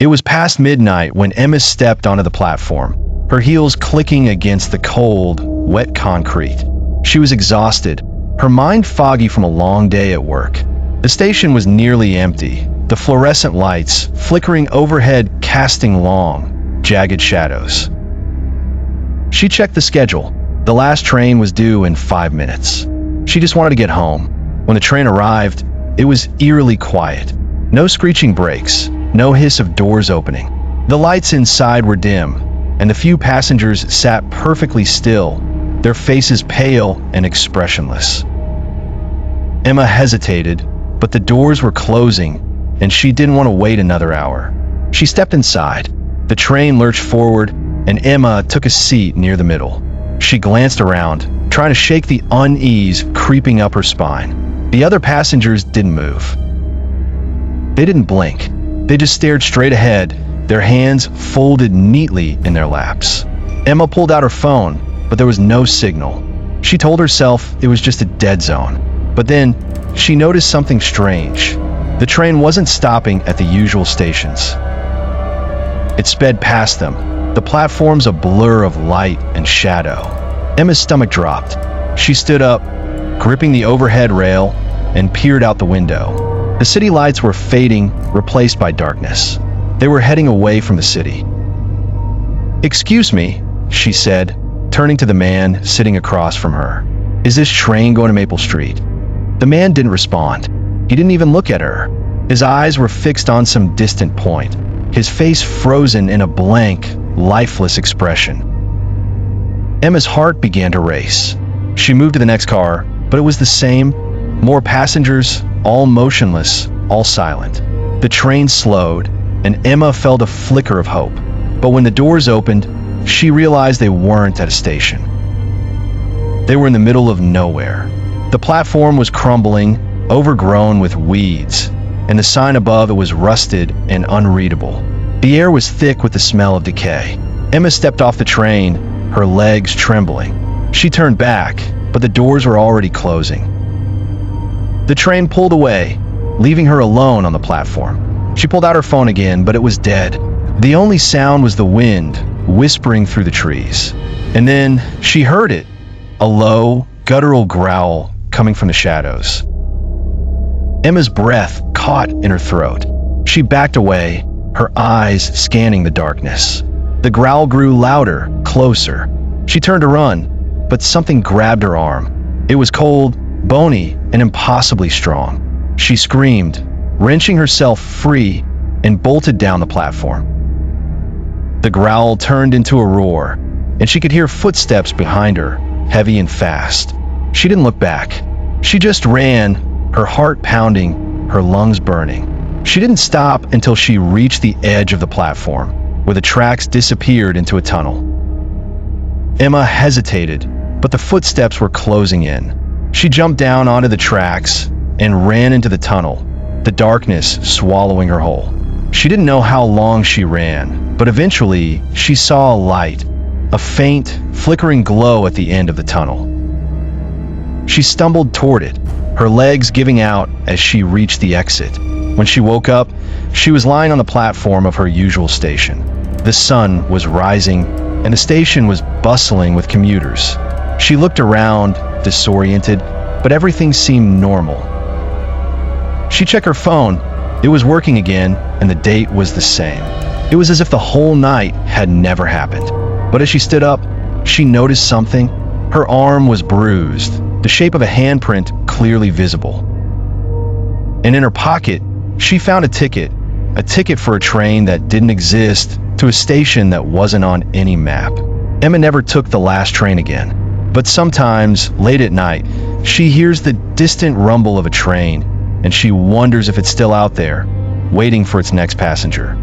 It was past midnight when Emma stepped onto the platform, her heels clicking against the cold, wet concrete. She was exhausted, her mind foggy from a long day at work. The station was nearly empty, the fluorescent lights flickering overhead casting long, jagged shadows. She checked the schedule. The last train was due in 5 minutes. She just wanted to get home. When the train arrived, it was eerily quiet. No screeching brakes, no hiss of doors opening. The lights inside were dim, and the few passengers sat perfectly still, their faces pale and expressionless. Emma hesitated, but the doors were closing, and she didn't want to wait another hour. She stepped inside. The train lurched forward, and Emma took a seat near the middle. She glanced around, trying to shake the unease creeping up her spine. The other passengers didn't move. They didn't blink. They just stared straight ahead, their hands folded neatly in their laps. Emma pulled out her phone, but there was no signal. She told herself it was just a dead zone. But then, she noticed something strange. The train wasn't stopping at the usual stations. It sped past them, the platforms a blur of light and shadow. Emma's stomach dropped. She stood up, gripping the overhead rail, and peered out the window. The city lights were fading, replaced by darkness. They were heading away from the city. "Excuse me," she said, turning to the man sitting across from her. "Is this train going to Maple Street?" The man didn't respond. He didn't even look at her. His eyes were fixed on some distant point, his face frozen in a blank, lifeless expression. Emma's heart began to race. She moved to the next car, but it was the same. More passengers, all motionless, all silent. The train slowed, and Emma felt a flicker of hope. But when the doors opened, she realized they weren't at a station. They were in the middle of nowhere. The platform was crumbling, overgrown with weeds, and the sign above it was rusted and unreadable. The air was thick with the smell of decay. Emma stepped off the train, her legs trembling. She turned back, but the doors were already closing. The train pulled away, leaving her alone on the platform. She pulled out her phone again, but it was dead. The only sound was the wind whispering through the trees. And then she heard it, a low, guttural growl coming from the shadows. Emma's breath caught in her throat. She backed away, her eyes scanning the darkness. The growl grew louder, closer. She turned to run, but something grabbed her arm. It was cold, bony, and impossibly strong. She screamed, wrenching herself free, and bolted down the platform. The growl turned into a roar, and she could hear footsteps behind her, heavy and fast. She didn't look back. She just ran, her heart pounding, her lungs burning. She didn't stop until she reached the edge of the platform, where the tracks disappeared into a tunnel. Emma hesitated, but the footsteps were closing in. She jumped down onto the tracks and ran into the tunnel, the darkness swallowing her whole. She didn't know how long she ran, but eventually she saw a light, a faint, flickering glow at the end of the tunnel. She stumbled toward it, her legs giving out as she reached the exit. When she woke up, she was lying on the platform of her usual station. The sun was rising, and the station was bustling with commuters. She looked around, disoriented, but everything seemed normal. She checked her phone. It was working again, and the date was the same. It was as if the whole night had never happened. But as she stood up, she noticed something. Her arm was bruised, the shape of a handprint clearly visible. And in her pocket, she found a ticket for a train that didn't exist, to a station that wasn't on any map. Emma never took the last train again, but sometimes, late at night, she hears the distant rumble of a train, and she wonders if it's still out there, waiting for its next passenger.